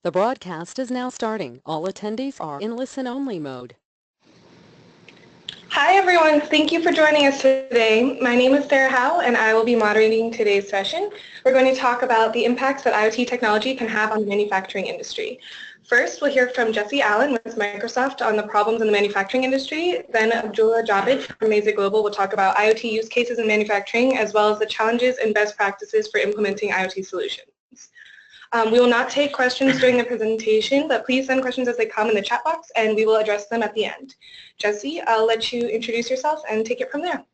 The broadcast is now starting. All attendees are in listen-only mode. Hi everyone, thank you for joining us today. My name is Sarah Howe and I will be moderating today's session. We're going to talk about the impacts that IoT technology can have on the manufacturing industry. First, we'll hear from Jesse Allen with Microsoft on the problems in the manufacturing industry. Then Abdullah Javed from Mazik Global will talk about IoT use cases in manufacturing as well as the challenges and best practices for implementing IoT solutions. We will not take questions during the presentation, but please send questions as they come in the chat box and we will address them at the end. Jesse, I'll let you introduce yourself and take it from there.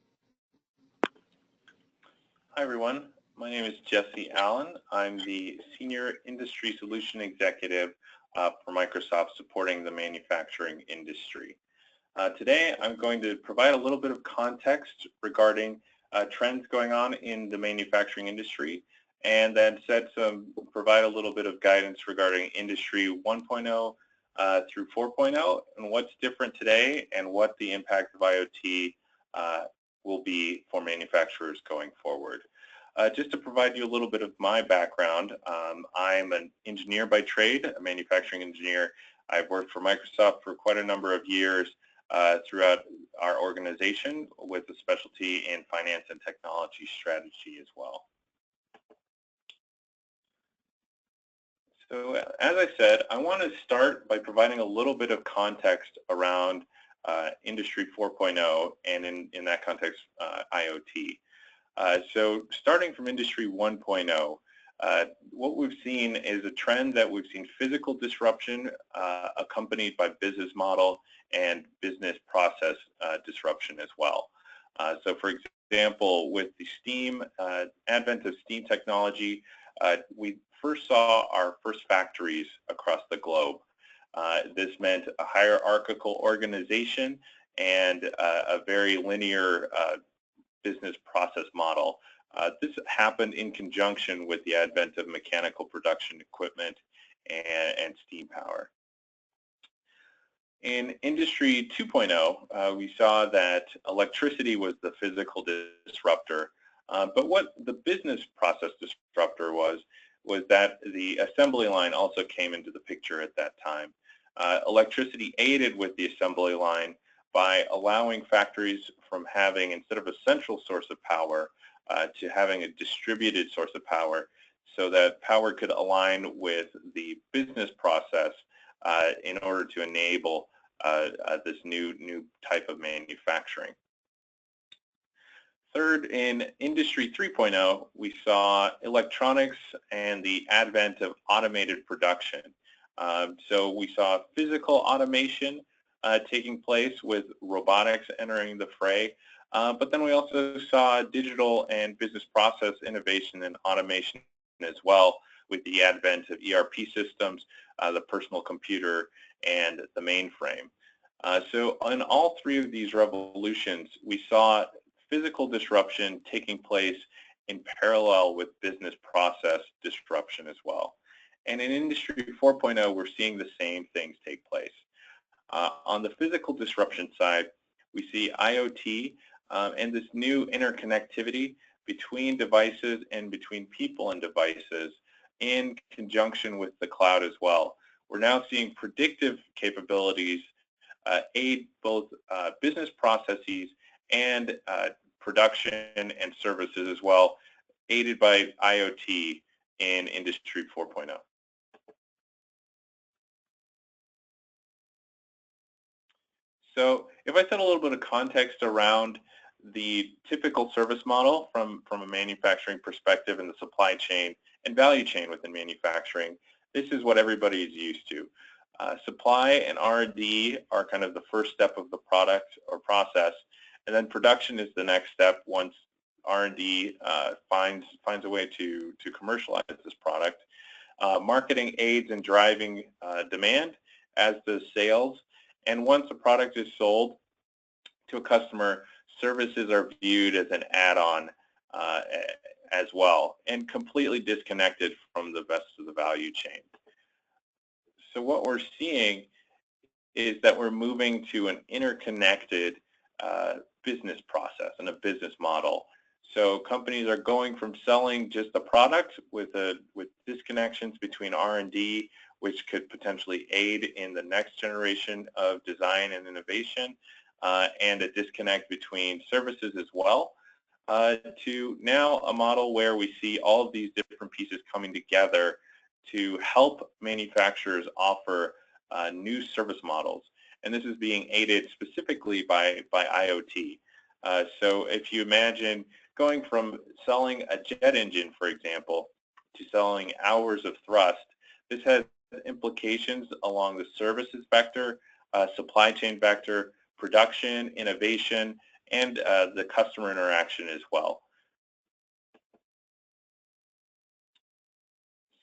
Hi everyone, my name is Jesse Allen. I'm the Senior Industry Solution Executive for Microsoft supporting the manufacturing industry. Today I'm going to provide a little bit of context regarding trends going on in the manufacturing industry, and then provide a little bit of guidance regarding Industry 1.0 through 4.0 and what's different today and what the impact of IoT will be for manufacturers going forward. Just to provide you a little bit of my background, I'm an engineer by trade, a manufacturing engineer. I've worked for Microsoft for quite a number of years throughout our organization with a specialty in finance and technology strategy as well. So as I said, I want to start by providing a little bit of context around Industry 4.0 and in that context, IoT. So starting from Industry 1.0, what we've seen is a trend that we've seen physical disruption accompanied by business model and business process disruption as well. So for example, with the advent of steam technology, we first saw our first factories across the globe. This meant a hierarchical organization and a very linear business process model. This happened in conjunction with the advent of mechanical production equipment and steam power. In Industry 2.0, we saw that electricity was the physical disruptor, but what the business process disruptor was that the assembly line also came into the picture at that time. Electricity aided with the assembly line by allowing factories from having, instead of a central source of power, to having a distributed source of power so that power could align with the business process in order to enable this new type of manufacturing. Third, in Industry 3.0, we saw electronics and the advent of automated production. So we saw physical automation taking place with robotics entering the fray, but then we also saw digital and business process innovation and automation as well with the advent of ERP systems, the personal computer, and the mainframe. So in all three of these revolutions, we saw physical disruption taking place in parallel with business process disruption as well. And in Industry 4.0, we're seeing the same things take place. On the physical disruption side, we see IoT and this new interconnectivity between devices and between people and devices in conjunction with the cloud as well. We're now seeing predictive capabilities aid both business processes and production and services as well, aided by IoT in Industry 4.0. So if I set a little bit of context around the typical service model from a manufacturing perspective in the supply chain and value chain within manufacturing, this is what everybody is used to. Supply and R&D are kind of the first step of the product or process, and then production is the next step once R&D finds a way to commercialize this product. Marketing aids in driving demand, as does sales. And once a product is sold to a customer, services are viewed as an add-on as well, and completely disconnected from the rest of the value chain. So what we're seeing is that we're moving to an interconnected business process and a business model. So companies are going from selling just the product with disconnections between R&D, which could potentially aid in the next generation of design and innovation, and a disconnect between services as well, to now a model where we see all of these different pieces coming together to help manufacturers offer new service models. And this is being aided specifically by IoT. So if you imagine going from selling a jet engine, for example, to selling hours of thrust, this has implications along the services vector, supply chain vector, production, innovation, and the customer interaction as well.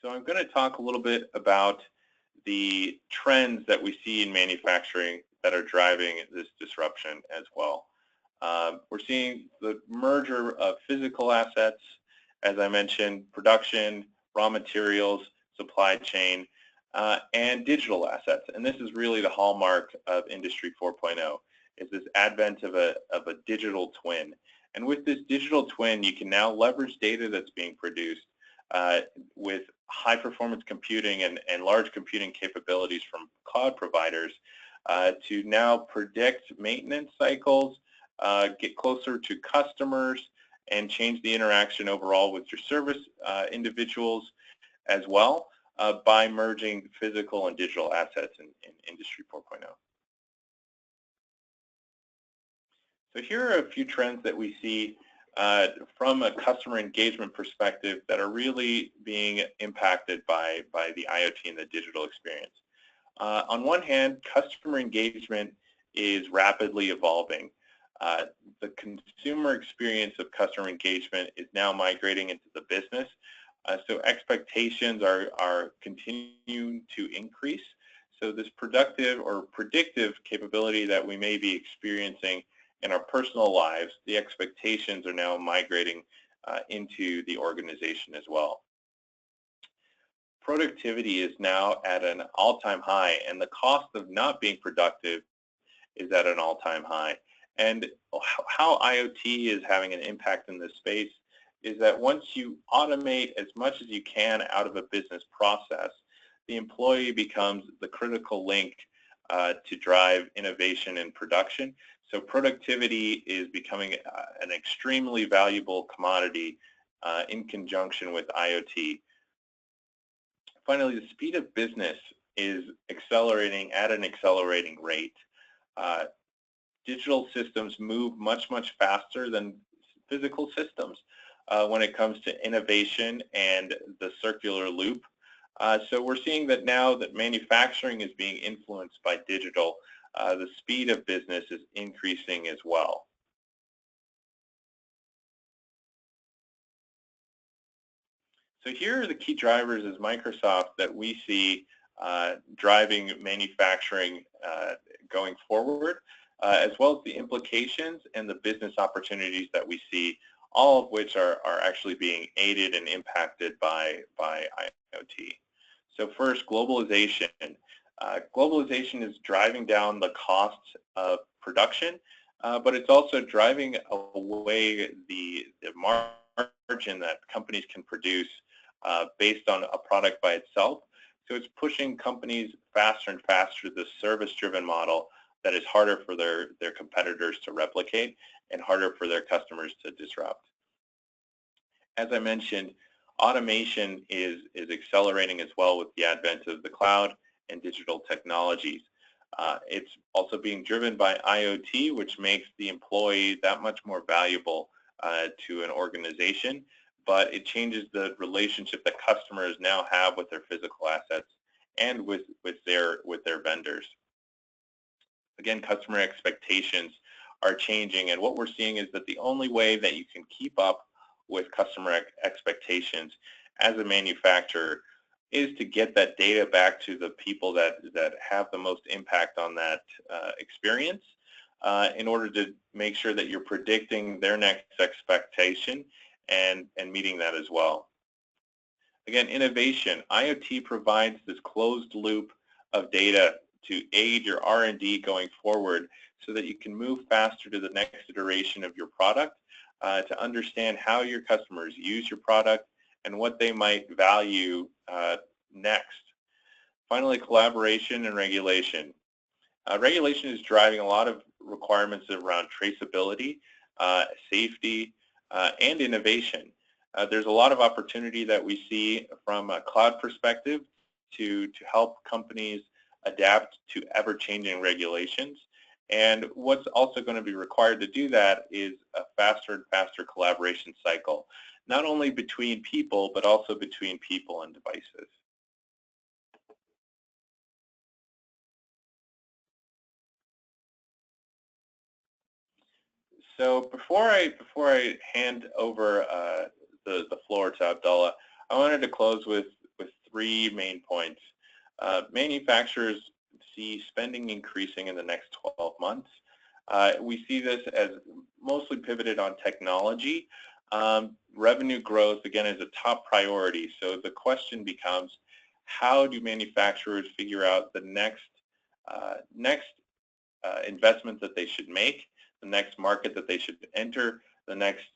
So I'm going to talk a little bit about the trends that we see in manufacturing that are driving this disruption as well. We're seeing the merger of physical assets, as I mentioned, production, raw materials, supply chain, and digital assets. And this is really the hallmark of Industry 4.0, is this advent of a digital twin. And with this digital twin, you can now leverage data that's being produced with high performance computing and large computing capabilities from cloud providers to now predict maintenance cycles, get closer to customers, and change the interaction overall with your service individuals as well by merging physical and digital assets in Industry 4.0. So here are a few trends that we see from a customer engagement perspective that are really being impacted by the IoT and the digital experience. On one hand, customer engagement is rapidly evolving. The consumer experience of customer engagement is now migrating into the business, so expectations are continuing to increase. So this productive or predictive capability that we may be experiencing in our personal lives, the expectations are now migrating into the organization as well. Productivity is now at an all-time high, and the cost of not being productive is at an all-time high. And how IoT is having an impact in this space is that once you automate as much as you can out of a business process, the employee becomes the critical link to drive innovation and production. So productivity is becoming an extremely valuable commodity in conjunction with IoT. Finally, the speed of business is accelerating at an accelerating rate. Digital systems move much, much faster than physical systems when it comes to innovation and the circular loop. So we're seeing that now that manufacturing is being influenced by digital, the speed of business is increasing as well. So here are the key drivers as Microsoft that we see driving manufacturing going forward, as well as the implications and the business opportunities that we see, all of which are actually being aided and impacted by IoT. So first, globalization. Globalization is driving down the costs of production, but it's also driving away the margin that companies can produce based on a product by itself. So it's pushing companies faster and faster to the service-driven model that is harder for their competitors to replicate and harder for their customers to disrupt. As I mentioned, automation is accelerating as well with the advent of the cloud and digital technologies. It's also being driven by IoT, which makes the employee that much more valuable to an organization, but it changes the relationship that customers now have with their physical assets and with their vendors. Again, customer expectations are changing, and what we're seeing is that the only way that you can keep up with customer expectations as a manufacturer is to get that data back to the people that have the most impact on that experience in order to make sure that you're predicting their next expectation and meeting that as well. Again, innovation. IoT provides this closed loop of data to aid your R&D going forward so that you can move faster to the next iteration of your product to understand how your customers use your product and what they might value next. Finally, collaboration and regulation. Regulation is driving a lot of requirements around traceability, safety, and innovation. There's a lot of opportunity that we see from a cloud perspective to help companies adapt to ever-changing regulations. And what's also going to be required to do that is a faster and faster collaboration cycle, not only between people, but also between people and devices. So before I hand over the floor to Abdullah, I wanted to close with three main points. Manufacturers see spending increasing in the next 12 months. We see this as mostly pivoted on technology. Revenue growth, again, is a top priority. So the question becomes, how do manufacturers figure out the next investment that they should make, the next market that they should enter, the next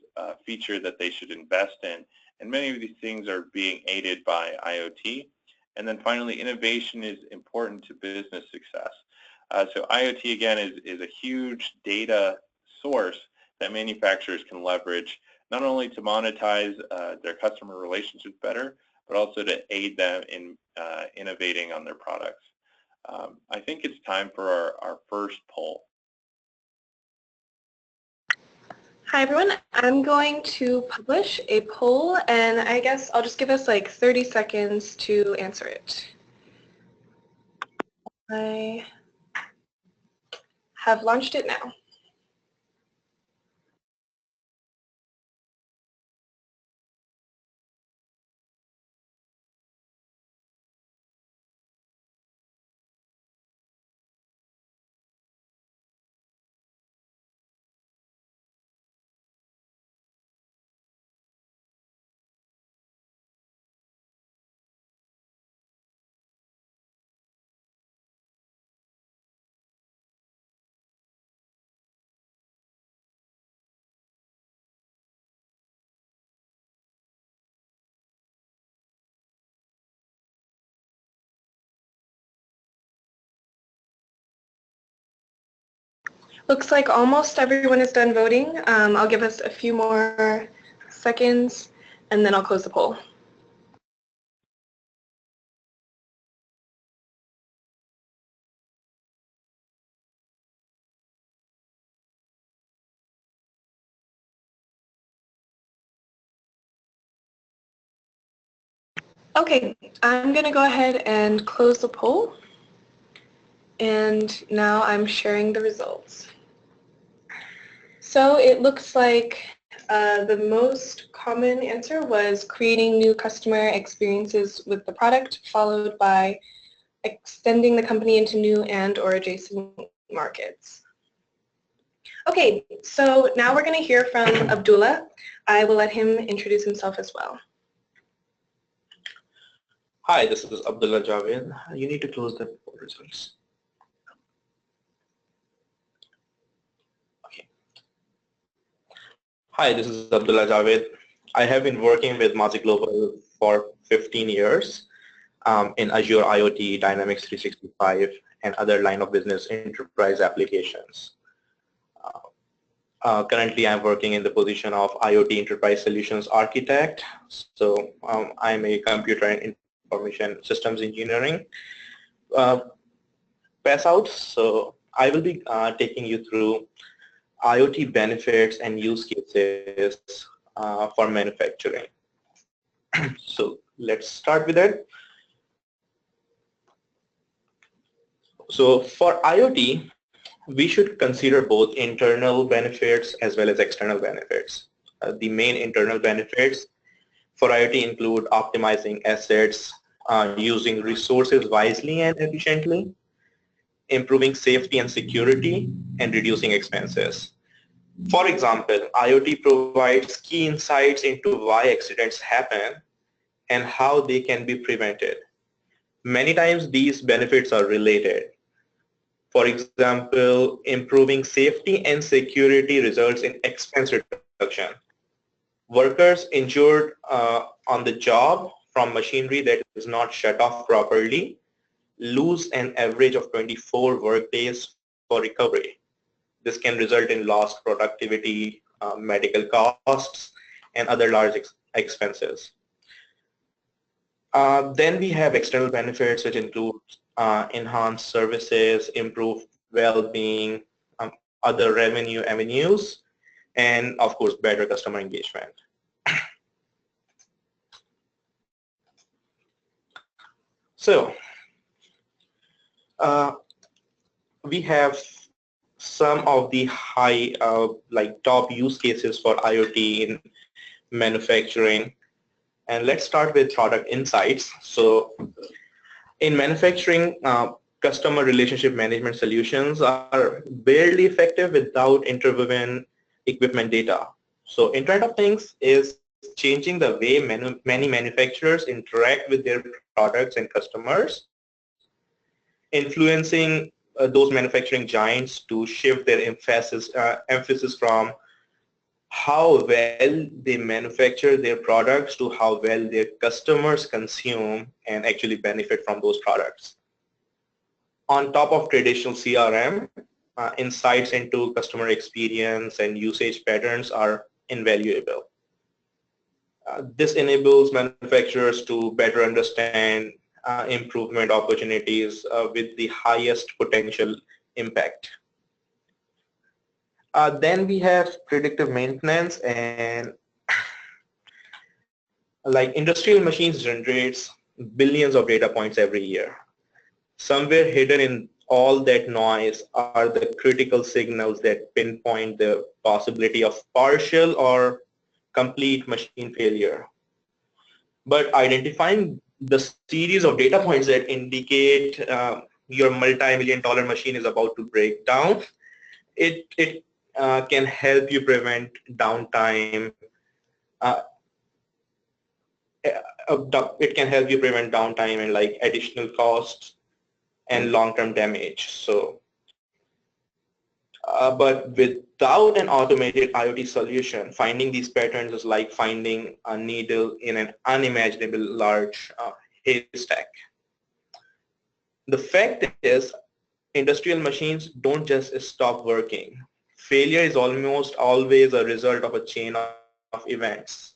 feature that they should invest in? And many of these things are being aided by IoT. And then finally, innovation is important to business success. So IoT, again, is a huge data source that manufacturers can leverage, not only to monetize their customer relationships better, but also to aid them in innovating on their products. I think it's time for our first poll. Hi everyone, I'm going to publish a poll and I guess I'll just give us like 30 seconds to answer it. I have launched it now. Looks like almost everyone is done voting. I'll give us a few more seconds and then I'll close the poll. Okay, I'm going to go ahead and close the poll. And now I'm sharing the results. So it looks like the most common answer was creating new customer experiences with the product, followed by extending the company into new and or adjacent markets. Okay, so now we're going to hear from Abdullah. I will let him introduce himself as well. Hi, this is Abdullah Javed. You need to close the poll results. Okay. Hi, this is Abdullah Javed. I have been working with Mazik Global for 15 years in Azure IoT, Dynamics 365, and other line of business enterprise applications. Currently, I'm working in the position of IoT Enterprise Solutions Architect. So I'm a computer and information systems engineering pass out. So I will be taking you through IoT benefits and use cases for manufacturing. So let's start with that. So for IoT, we should consider both internal benefits as well as external benefits. The main internal benefits for IoT include optimizing assets, using resources wisely and efficiently, improving safety and security, and reducing expenses. For example, IoT provides key insights into why accidents happen and how they can be prevented. Many times these benefits are related. For example, improving safety and security results in expense production. Workers injured on the job from machinery that is not shut off properly lose an average of 24 workdays for recovery. This can result in lost productivity, medical costs, and other large expenses. Then we have external benefits, which include enhanced services, improved well-being, other revenue avenues, and of course, better customer engagement. So, we have some of the high, like top use cases for IoT in manufacturing. And let's start with product insights. So in manufacturing, customer relationship management solutions are barely effective without interwoven equipment data. So Internet of Things is changing the way many manufacturers interact with their products and customers, influencing those manufacturing giants to shift their emphasis from how well they manufacture their products to how well their customers consume and actually benefit from those products. On top of traditional CRM, insights into customer experience and usage patterns are invaluable. This enables manufacturers to better understand improvement opportunities with the highest potential impact. Then we have predictive maintenance, and like industrial machines generates billions of data points every year. Somewhere hidden in all that noise are the critical signals that pinpoint the possibility of partial or complete machine failure. But identifying the series of data points that indicate your multi-million-dollar machine is about to break down, it can help you prevent downtime. It can help you prevent downtime and like additional costs and long-term damage. So, but without an automated IoT solution, finding these patterns is like finding a needle in an unimaginable large haystack. The fact is, industrial machines don't just stop working. Failure is almost always a result of a chain of events.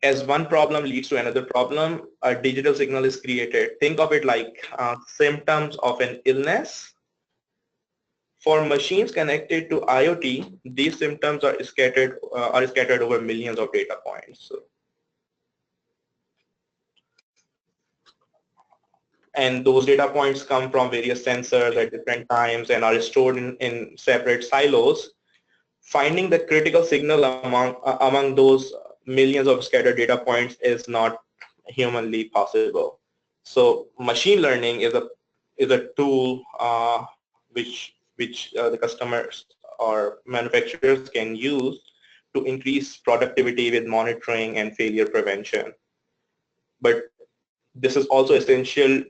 As one problem leads to another problem, a digital signal is created. Think of it like symptoms of an illness. For machines connected to IoT, these symptoms are scattered over millions of data points. And those data points come from various sensors at different times and are stored in separate silos. Finding the critical signal among those millions of scattered data points is not humanly possible. So machine learning is a tool which the customers or manufacturers can use to increase productivity with monitoring and failure prevention. But this is also essential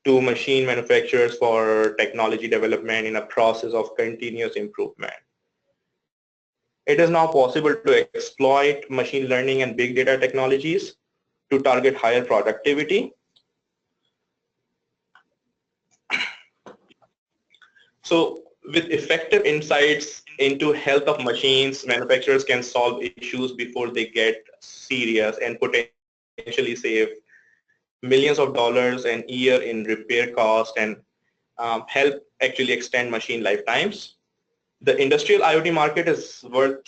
to machine manufacturers for technology development in a process of continuous improvement. It is now possible to exploit machine learning and big data technologies to target higher productivity. So with effective insights into health of machines, manufacturers can solve issues before they get serious and potentially save millions of dollars a year in repair cost and help actually extend machine lifetimes. The industrial IoT market is worth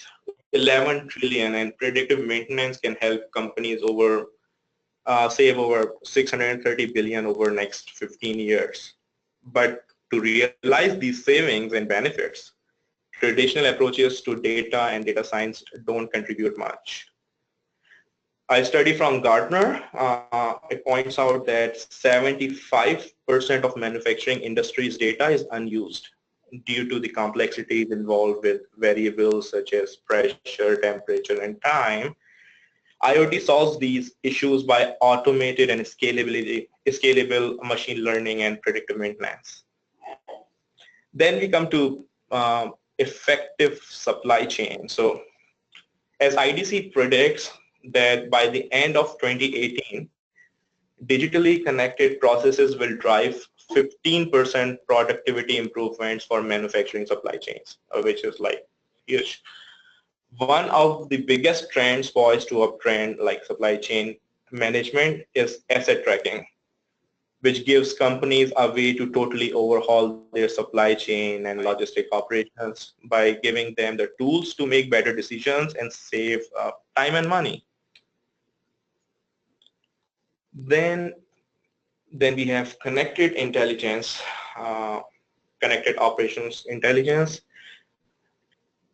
11 trillion, and predictive maintenance can help companies save over 630 billion over the next 15 years. But to realize these savings and benefits, traditional approaches to data and data science don't contribute much. A study from Gartner, it points out that 75% of manufacturing industry's data is unused due to the complexities involved with variables such as pressure, temperature, and time. IoT solves these issues by automated and scalable machine learning and predictive maintenance. Then we come to effective supply chain. So as IDC predicts that by the end of 2018, digitally connected processes will drive 15% productivity improvements for manufacturing supply chains, which is like huge. One of the biggest trends poised to uptrend like supply chain management is asset tracking, which gives companies a way to totally overhaul their supply chain and logistic operations by giving them the tools to make better decisions and save time and money. Then we have connected intelligence, connected operations intelligence.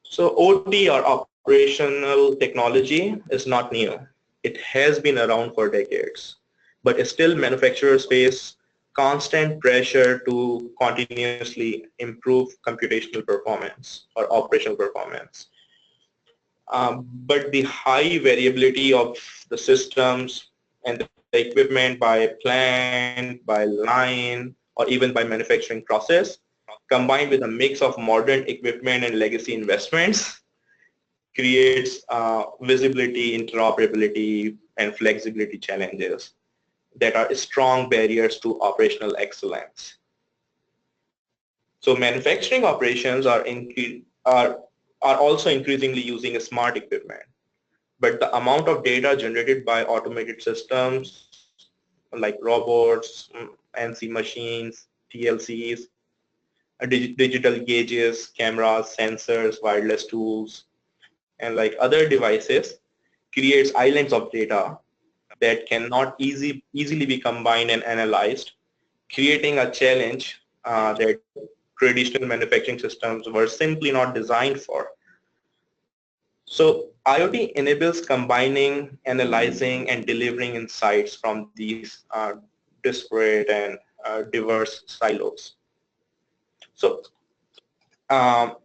So OT or operational technology is not new. It has been around for decades, but still manufacturers face constant pressure to continuously improve computational performance or operational performance. But the high variability of the systems and the equipment by plant, by line, or even by manufacturing process, combined with a mix of modern equipment and legacy investments, creates visibility, interoperability, and flexibility challenges that are strong barriers to operational excellence. So manufacturing operations are also increasingly using smart equipment, but the amount of data generated by automated systems like robots, NC machines, PLCs, digital gauges, cameras, sensors, wireless tools, and like other devices creates islands of data that cannot easily be combined and analyzed, creating a challenge that traditional manufacturing systems were simply not designed for. So IoT enables combining, analyzing, and delivering insights from these disparate and diverse silos. So um,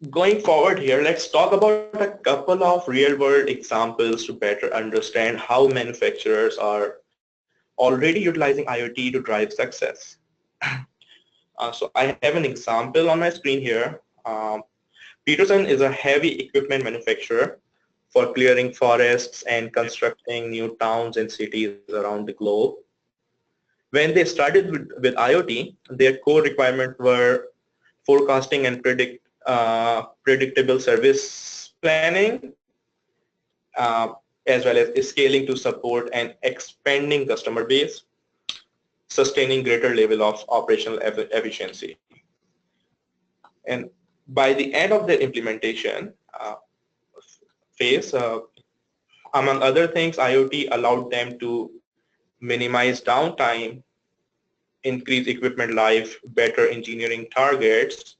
going forward here, let's talk about a couple of real-world examples to better understand how manufacturers are already utilizing IoT to drive success. So I have an example on my screen here. Peterson is a heavy equipment manufacturer for clearing forests and constructing new towns and cities around the globe. When they started with IoT, their core requirements were forecasting and predictable service planning, as well as scaling to support an expanding customer base, sustaining greater level of operational efficiency. And by the end of their implementation phase, among other things, IoT allowed them to minimize downtime, increase equipment life, better engineering targets,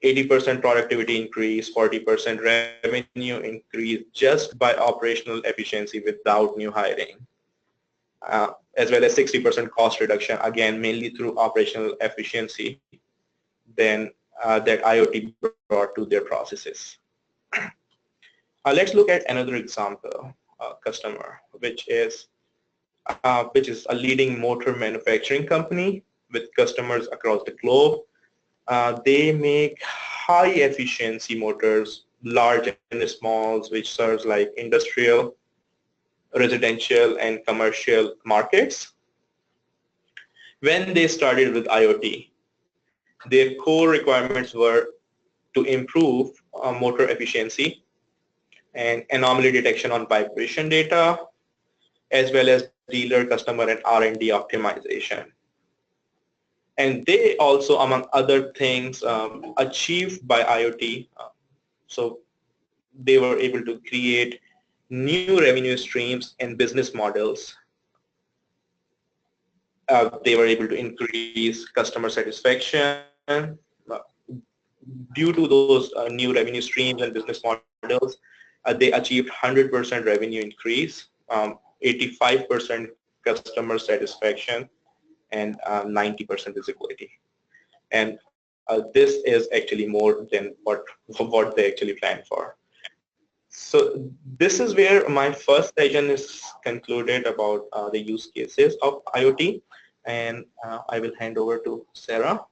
80% productivity increase, 40% revenue increase just by operational efficiency without new hiring, as well as 60% cost reduction, again, mainly through operational efficiency, then that IoT brought to their processes. Let's look at another example, customer, which is a leading motor manufacturing company with customers across the globe. They make high efficiency motors, large and small, which serves like industrial, residential, and commercial markets. When they started with IoT, their core requirements were to improve motor efficiency and anomaly detection on vibration data, as well as dealer, customer, and R&D optimization. And they also, among other things, achieved by IoT, so they were able to create new revenue streams and business models. They were able to increase customer satisfaction. Due to those new revenue streams and business models, they achieved 100% revenue increase, 85% customer satisfaction, and 90% visibility. And this is actually more than what they actually planned for. So this is where my first session is concluded about the use cases of IoT, and I will hand over to Sarah.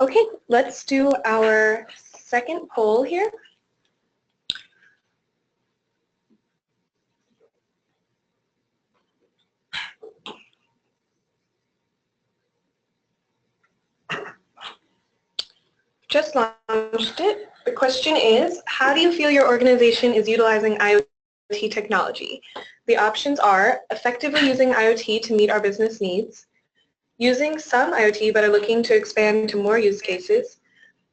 Okay, let's do our second poll here. Just launched it. The question is, how do you feel your organization is utilizing IoT technology? The options are effectively using IoT to meet our business needs, using some IoT but are looking to expand to more use cases,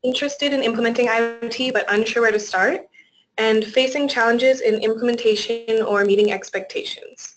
interested in implementing IoT but unsure where to start, and facing challenges in implementation or meeting expectations.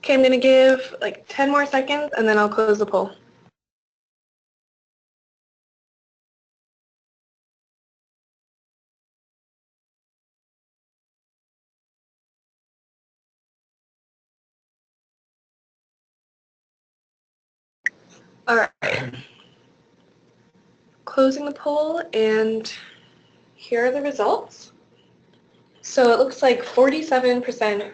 Okay, I'm going to give like 10 more seconds and then I'll close the poll. All right, closing the poll, and here are the results. So it looks like 47%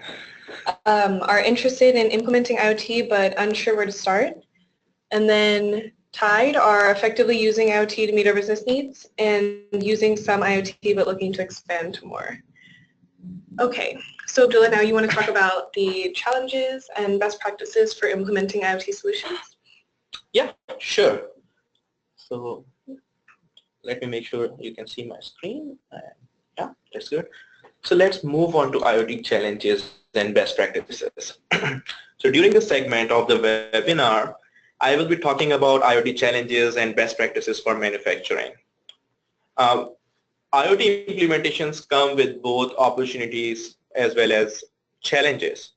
are interested in implementing IoT but unsure where to start. And then tied are effectively using IoT to meet our business needs and using some IoT but looking to expand to more. Okay, so Abdullah, now you want to talk about the challenges and best practices for implementing IoT solutions? Yeah, sure. So let me make sure you can see my screen. Yeah, that's good. So let's move on to IoT challenges and best practices. So during this segment of the webinar, I will be talking about IoT challenges and best practices for manufacturing. IoT implementations come with both opportunities as well as challenges.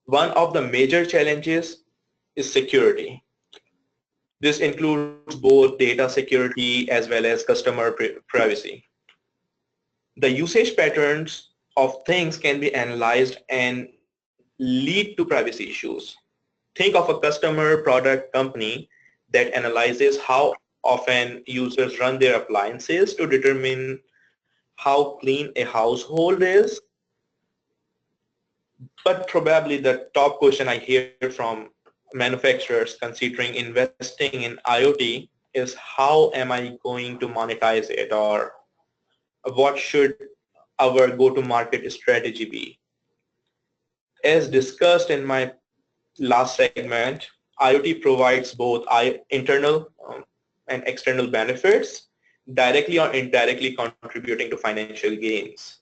One of the major challenges is security. This includes both data security as well as customer privacy. The usage patterns of things can be analyzed and lead to privacy issues. Think of a customer product company that analyzes how often users run their appliances to determine how clean a household is. But probably the top question I hear from manufacturers considering investing in IoT is how am I going to monetize it, or what should our go-to-market strategy be? As discussed in my last segment, IoT provides both internal and external benefits, directly or indirectly contributing to financial gains.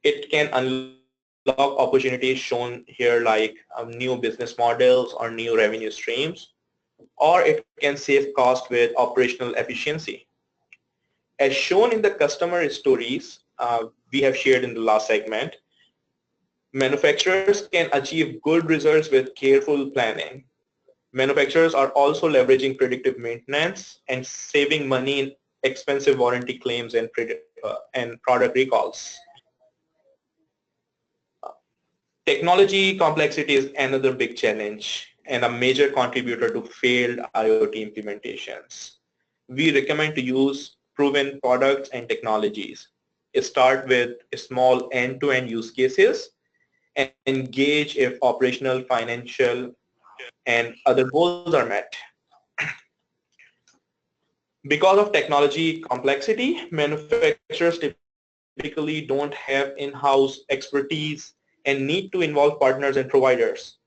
It can unlock opportunities shown here like new business models or new revenue streams, or it can save cost with operational efficiency. As shown in the customer stories we have shared in the last segment, manufacturers can achieve good results with careful planning. Manufacturers are also leveraging predictive maintenance and saving money in expensive warranty claims and product recalls. Technology complexity is another big challenge and a major contributor to failed IoT implementations. We recommend to use proven products and technologies. Start with small end-to-end use cases and engage if operational, financial, and other goals are met. Because of technology complexity, manufacturers typically don't have in-house expertise and need to involve partners and providers.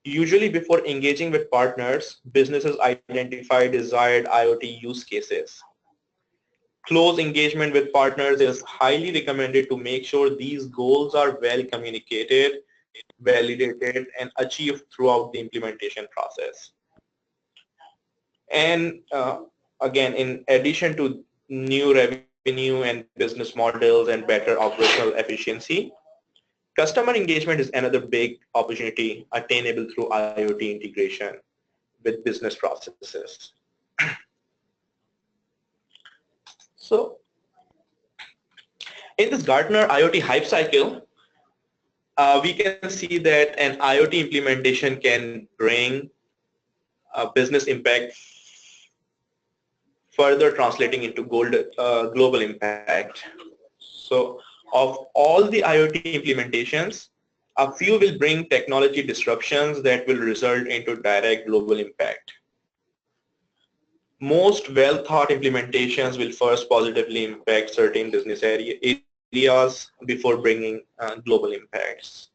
Usually before engaging with partners, businesses identify desired IoT use cases. Close engagement with partners is highly recommended to make sure these goals are well communicated validated, and achieved throughout the implementation process. And again, in addition to new revenue and business models and better operational efficiency, customer engagement is another big opportunity attainable through IoT integration with business processes. So in this Gartner IoT hype cycle, we can see that an IoT implementation can bring business impact further translating into global impact. So of all the IoT implementations, a few will bring technology disruptions that will result into direct global impact. Most well-thought implementations will first positively impact certain business areas before bringing global impacts.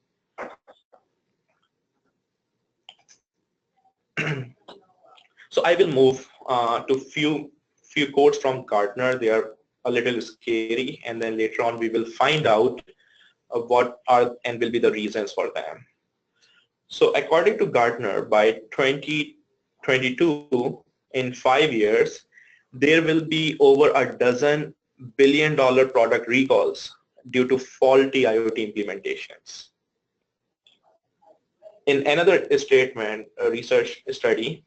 So I will move to few quotes from Gartner. They are a little scary, and then later on we will find out what are and will be the reasons for them. So according to Gartner, by 2022, in 5 years, there will be over a dozen billion-dollar product recalls due to faulty IoT implementations. In another statement, a research study,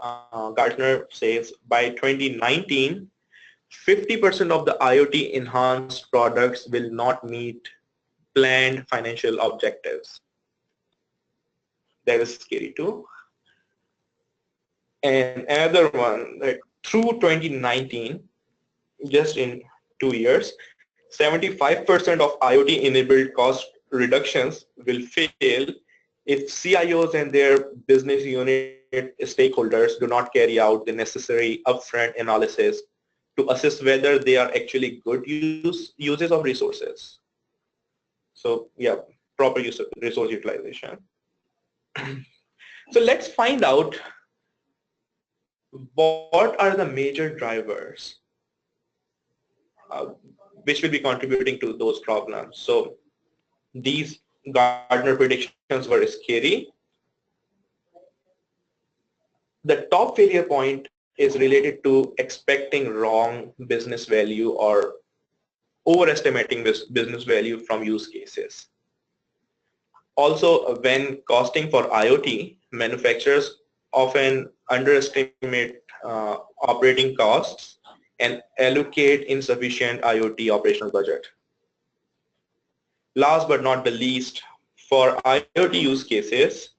Gartner says by 2019, 50% of the IoT enhanced products will not meet planned financial objectives. That is scary too. And another one, that through 2019, just in 2 years, 75% of IoT-enabled cost reductions will fail if CIOs and their business unit stakeholders do not carry out the necessary upfront analysis to assess whether they are actually good uses of resources. So yeah, proper use of resource utilization. So let's find out what are the major drivers which will be contributing to those problems. So these Gartner predictions were scary. The top failure point is related to expecting wrong business value or overestimating this business value from use cases. Also, when costing for IoT, manufacturers often underestimate operating costs and allocate insufficient IoT operational budget. Last but not the least, for IoT use cases,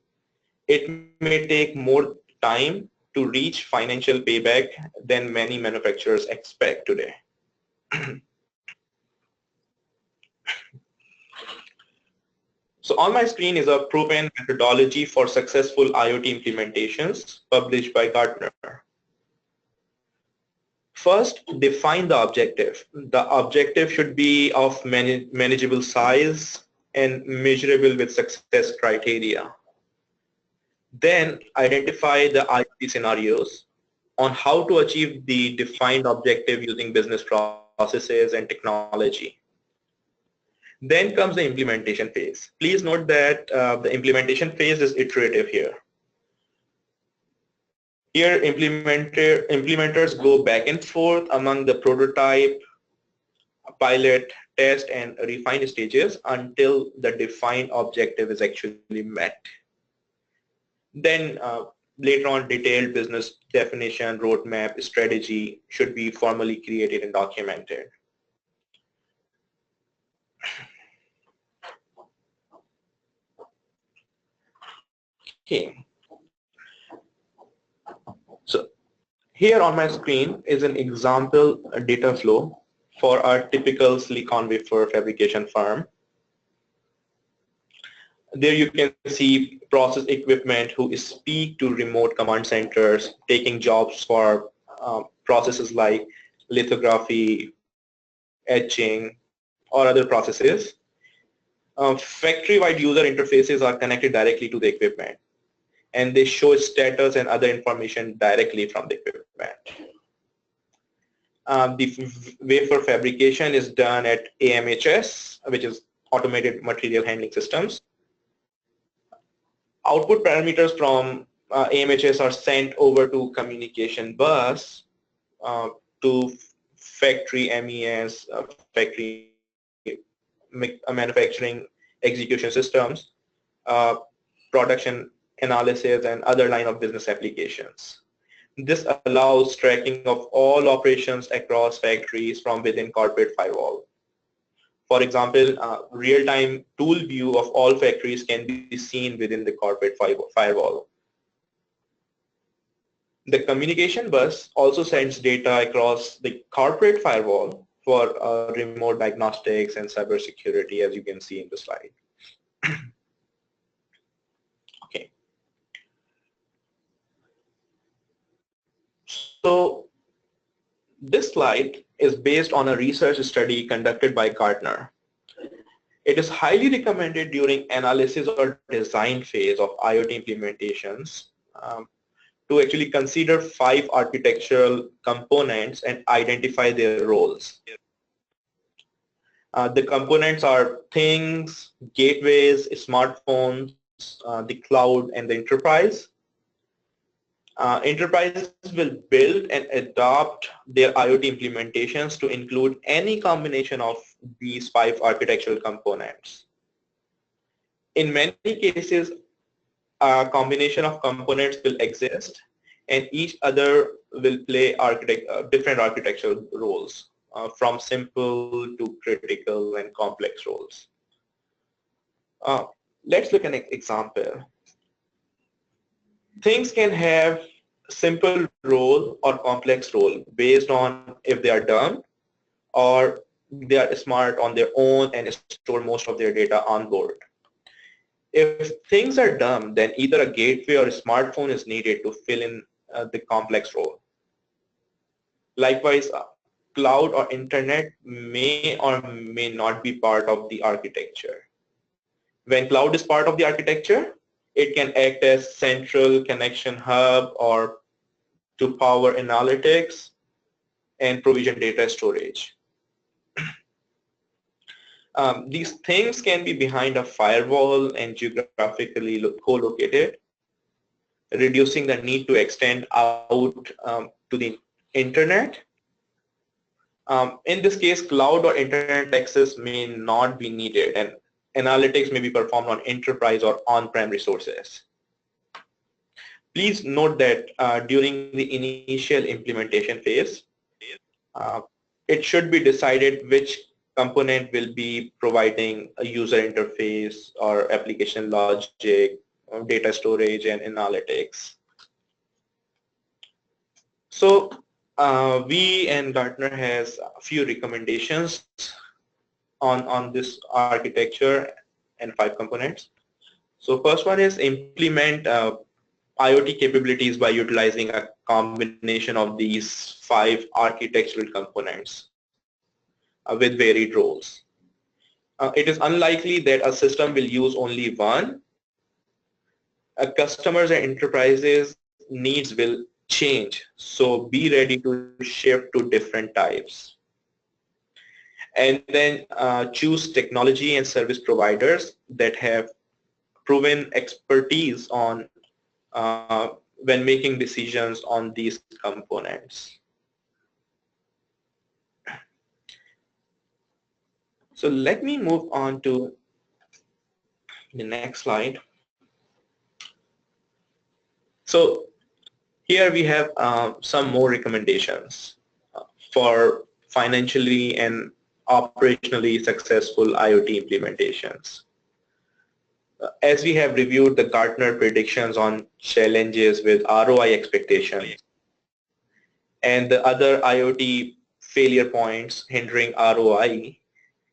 it may take more time to reach financial payback than many manufacturers expect today. So on my screen is a proven methodology for successful IoT implementations published by Gartner. First, define the objective. The objective should be of manageable size and measurable with success criteria. Then identify the IoT scenarios on how to achieve the defined objective using business processes and technology. Then comes the implementation phase. Please note that the implementation phase is iterative here. Here, implementers go back and forth among the prototype, pilot, test, and refine stages until the defined objective is actually met. Then later on, detailed business definition, roadmap, strategy should be formally created and documented. Okay. So here on my screen is an example data flow for our typical silicon wafer fabrication firm. There you can see process equipment who speak to remote command centers, taking jobs for processes like lithography, etching, or other processes. Factory-wide user interfaces are connected directly to the equipment, and they show status and other information directly from the equipment. The wafer fabrication is done at AMHS, which is Automated Material Handling Systems. Output parameters from AMHS are sent over to communication bus to factory MES, factory manufacturing execution systems, production analysis, and other line of business applications. This allows tracking of all operations across factories from within corporate firewall. For example, real-time tool view of all factories can be seen within the corporate firewall. The communication bus also sends data across the corporate firewall for remote diagnostics and cybersecurity, as you can see in the slide. Okay. So this slide is based on a research study conducted by Gartner. It is highly recommended during analysis or design phase of IoT implementations to actually consider 5 architectural components and identify their roles. The components are things, gateways, smartphones, the cloud, and the enterprise. Enterprises will build and adopt their IoT implementations to include any combination of these 5 architectural components. In many cases, a combination of components will exist, and each other will play different architectural roles, from simple to critical and complex roles. Let's look at an example. Things can have simple role or complex role based on if they are dumb or they are smart on their own and store most of their data on board. If things are dumb, then either a gateway or a smartphone is needed to fill in the complex role. Likewise, cloud or internet may or may not be part of the architecture. When cloud is part of the architecture, it can act as central connection hub or to power analytics and provision data storage. These things can be behind a firewall and geographically co-located, reducing the need to extend out to the internet. In this case, cloud or internet access may not be needed, and analytics may be performed on enterprise or on-prem resources. Please note that during the initial implementation phase, it should be decided which component will be providing a user interface or application logic, or data storage, and analytics. So we and Gartner has a few recommendations on this architecture and 5 components. So first one is implement IoT capabilities by utilizing a combination of these 5 architectural components with varied roles. It is unlikely that a system will use only one. Customers and enterprises needs will change, so be ready to shift to different types. And then choose technology and service providers that have proven expertise on when making decisions on these components. So let me move on to the next slide. So here we have some more recommendations for financially and operationally successful IoT implementations. As we have reviewed the Gartner predictions on challenges with ROI expectations and the other IoT failure points hindering ROI,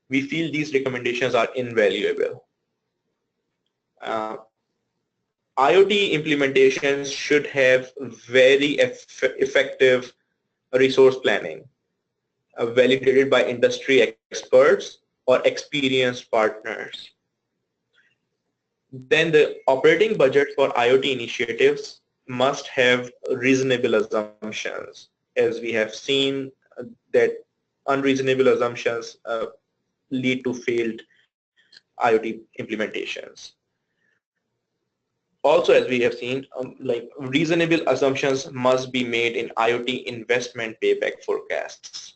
we feel these recommendations are invaluable. IoT implementations should have very effective resource planning, validated by industry experts or experienced partners. Then the operating budget for IoT initiatives must have reasonable assumptions, as we have seen that unreasonable assumptions lead to failed IoT implementations. Also, as we have seen, like reasonable assumptions must be made in IoT investment payback forecasts.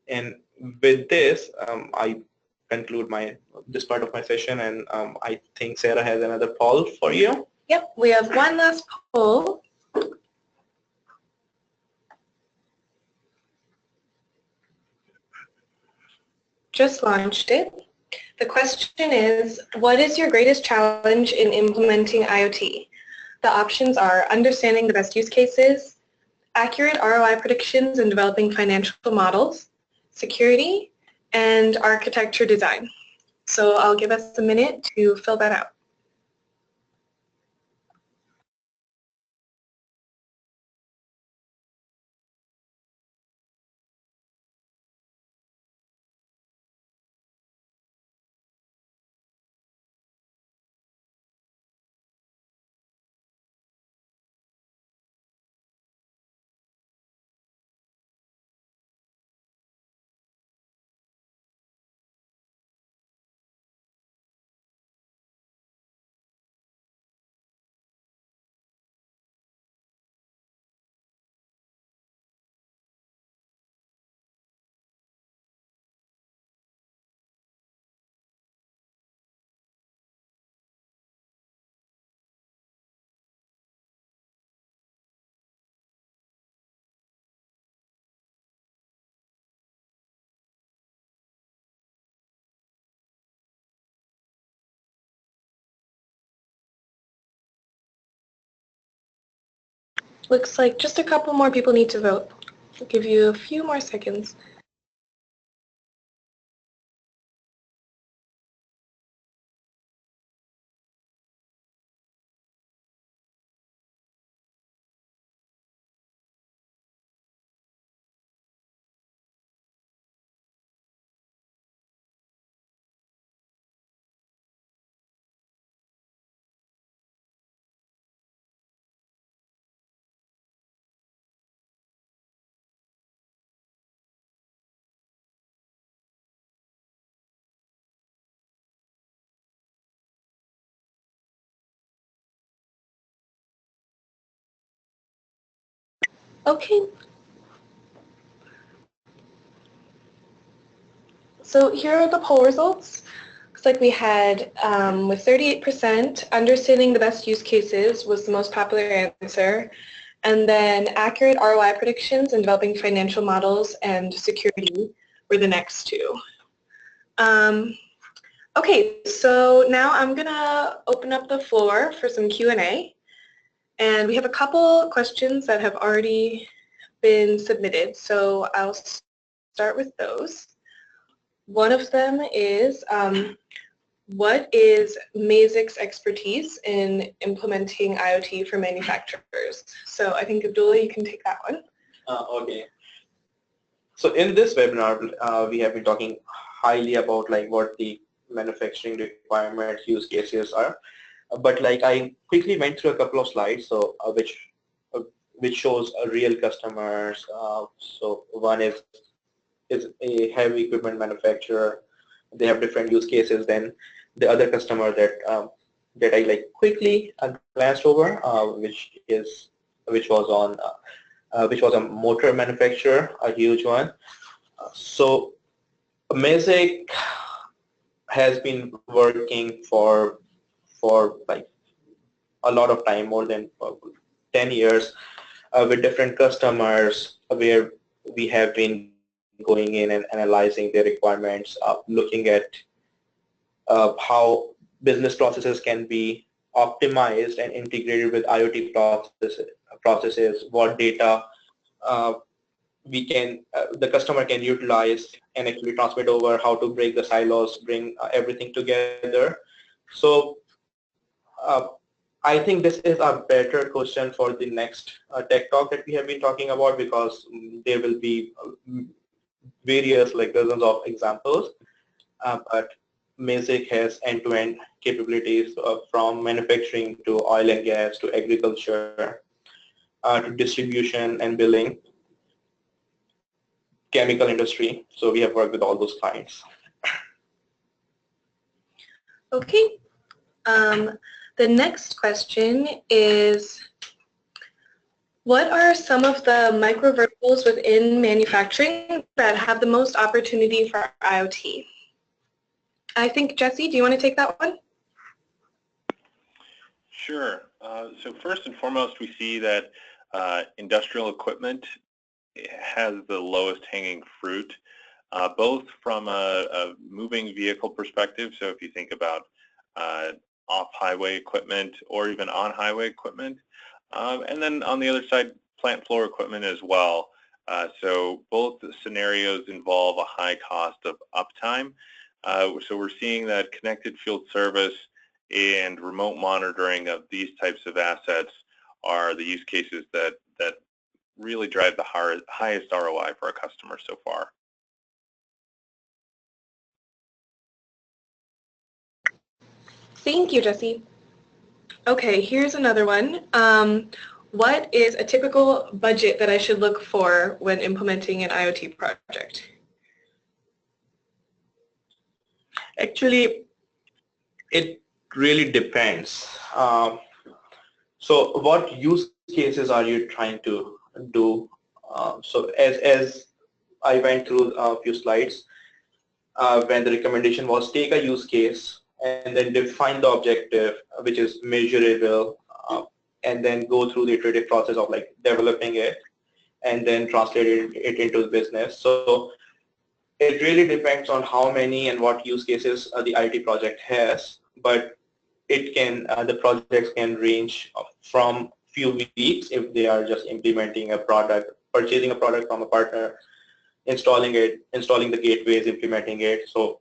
And with this, I conclude this part of my session, and I think Sarah has another poll for you. Yep, we have one last poll. Just launched it. The question is, what is your greatest challenge in implementing IoT? The options are understanding the best use cases, accurate ROI predictions and developing financial models, security, and architecture design. So I'll give us a minute to fill that out. Looks like just a couple more people need to vote. I'll give you a few more seconds. Okay. So here are the poll results. Looks like we had, with 38%, understanding the best use cases was the most popular answer, and then accurate ROI predictions and developing financial models and security were the next two. Okay, so now I'm going to open up the floor for some Q&A. And we have a couple questions that have already been submitted, so I'll start with those. One of them is, what is Mazik's expertise in implementing IoT for manufacturers? So I think, Abdullah, you can take that one. Okay. So in this webinar, we have been talking highly about like what the manufacturing requirements, use cases are. But like I quickly went through a couple of slides, so which shows real customers. So one is a heavy equipment manufacturer. They have different use cases than the other customer that I like quickly glanced over, which was a motor manufacturer, a huge one. So Mazik has been working for like a lot of time, more than 10 years, with different customers where we have been going in and analyzing their requirements, looking at how business processes can be optimized and integrated with IoT processes, what data the customer can utilize and actually transmit over, how to break the silos, bring everything together. So I think this is a better question for the next tech talk that we have been talking about, because there will be various like dozens of examples, but Mazik has end-to-end capabilities from manufacturing to oil and gas to agriculture to distribution and billing, chemical industry. So we have worked with all those clients. Okay, The next question is, what are some of the micro verticals within manufacturing that have the most opportunity for IoT? I think, Jesse, do you want to take that one? Sure. So first and foremost, we see that industrial equipment has the lowest hanging fruit, both from a moving vehicle perspective. So if you think about off-highway equipment or even on-highway equipment, and then on the other side, plant floor equipment as well. So both scenarios involve a high cost of uptime. So we're seeing that connected field service and remote monitoring of these types of assets are the use cases that really drive the highest ROI for our customers so far. Thank you, Jesse. Okay, here's another one. What is a typical budget that I should look for when implementing an IoT project? Actually, it really depends. So what use cases are you trying to do? So as I went through a few slides, when the recommendation was take a use case and then define the objective, which is measurable, and then go through the iterative process of like developing it and then translating it into the business. So it really depends on how many and what use cases the IT project has, but it can the projects can range from few weeks if they are just implementing a product, purchasing a product from a partner, installing it, installing the gateways, implementing it. So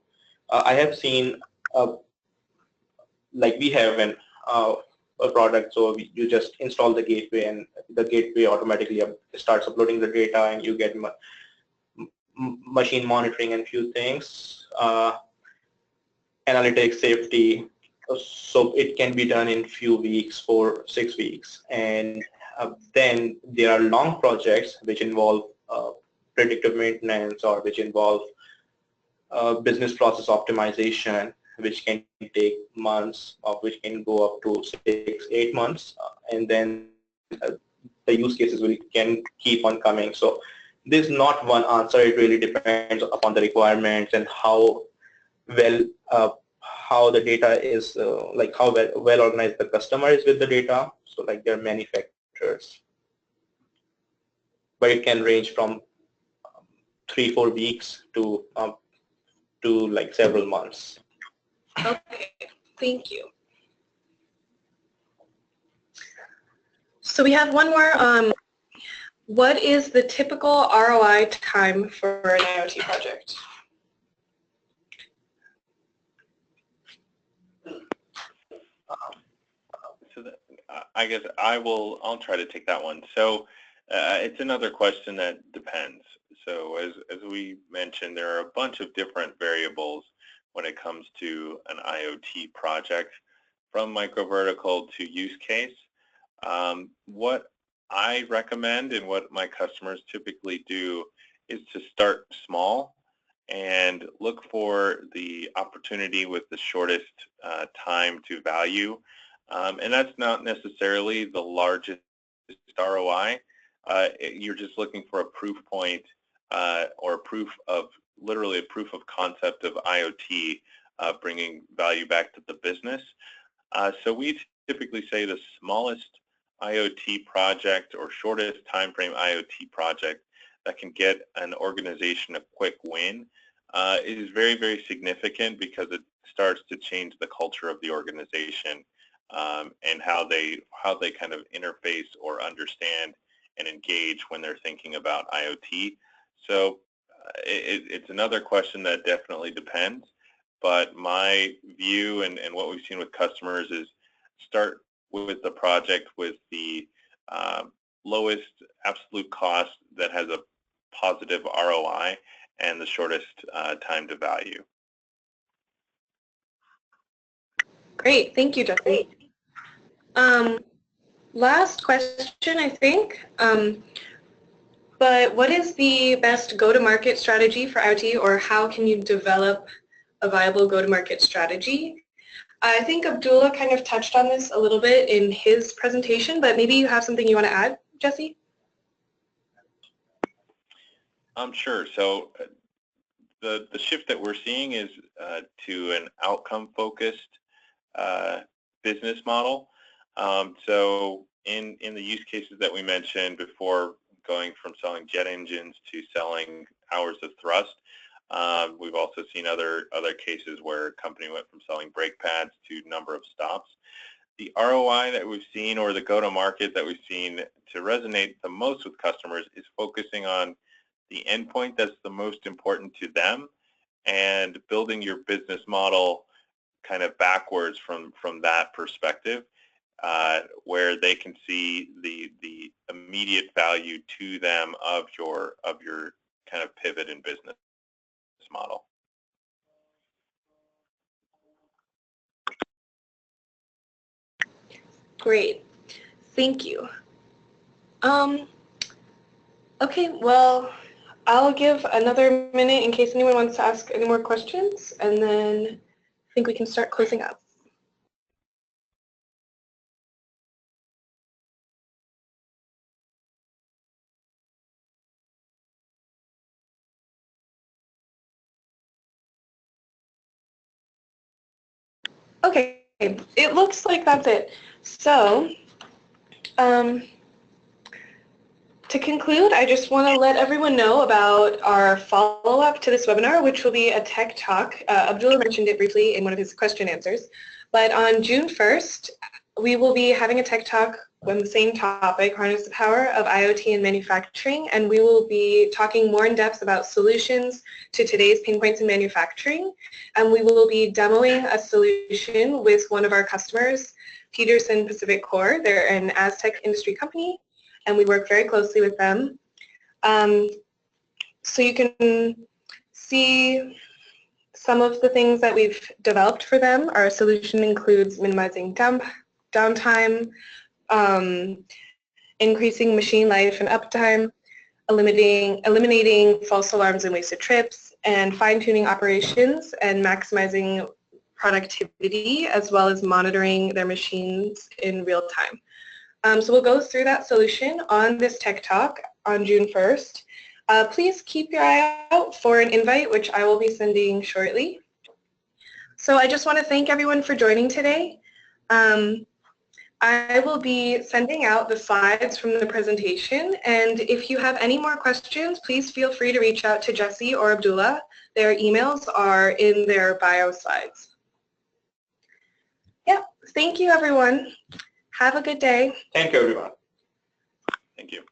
I have seen like we have a product, so you just install the gateway and the gateway automatically starts uploading the data and you get machine monitoring and few things, analytics, safety. So it can be done in few weeks, 4-6 weeks. And then there are long projects which involve predictive maintenance or which involve business process optimization, which can take months, or which can go up to 6-8 months, and then the use cases can keep on coming. So there's not one answer. It really depends upon the requirements and how well how the data is, like how well organized the customer is with the data. So like there are many factors, but it can range from 3-4 weeks to like several months. Okay, thank you. So we have one more. What is the typical ROI time for an IoT project? I guess I'll try to take that one. So it's another question that depends. So as we mentioned, there are a bunch of different variables when it comes to an IoT project, from microvertical to use case. What I recommend and what my customers typically do is to start small and look for the opportunity with the shortest time to value. And that's not necessarily the largest ROI. You're just looking for a proof point or a proof of, literally a proof of concept of IoT bringing value back to the business. So we typically say the smallest IoT project or shortest time frame IoT project that can get an organization a quick win is very, very significant, because it starts to change the culture of the organization and how they kind of interface or understand and engage when they're thinking about IoT. So it's another question that definitely depends, but my view and what we've seen with customers is start with the project with the lowest absolute cost that has a positive ROI and the shortest time to value. Great, thank you, Jesse. Last question, I think. But what is the best go-to-market strategy for IoT, or how can you develop a viable go-to-market strategy? I think Abdullah kind of touched on this a little bit in his presentation, but maybe you have something you want to add, Jesse? Sure. So the shift that we're seeing is to an outcome-focused business model. So in the use cases that we mentioned before, going from selling jet engines to selling hours of thrust, we've also seen other cases where a company went from selling brake pads to number of stops. The ROI that we've seen, or the go-to-market that we've seen to resonate the most with customers, is focusing on the endpoint that's the most important to them, and building your business model kind of backwards from that perspective, where they can see the immediate value to them of your kind of pivot in business model. Great, thank you. Okay, well, I'll give another minute in case anyone wants to ask any more questions, and then I think we can start closing up. Okay, it looks like that's it. So, to conclude, I just want to let everyone know about our follow-up to this webinar, which will be a tech talk. Abdullah mentioned it briefly in one of his question answers. But on June 1st, we will be having a tech talk on the same topic, harness the power of IoT in manufacturing, and we will be talking more in depth about solutions to today's pain points in manufacturing. And we will be demoing a solution with one of our customers, Peterson Pacific Core. They're an Aztec industry company, and we work very closely with them. So you can see some of the things that we've developed for them. Our solution includes minimizing downtime, increasing machine life and uptime, eliminating false alarms and wasted trips, and fine-tuning operations and maximizing productivity, as well as monitoring their machines in real time. So we'll go through that solution on this Tech Talk on June 1st. Please keep your eye out for an invite, which I will be sending shortly. So I just want to thank everyone for joining today. I will be sending out the slides from the presentation, and if you have any more questions, please feel free to reach out to Jesse or Abdullah. Their emails are in their bio slides. Yeah, thank you everyone. Have a good day. Thank you, everyone. Thank you.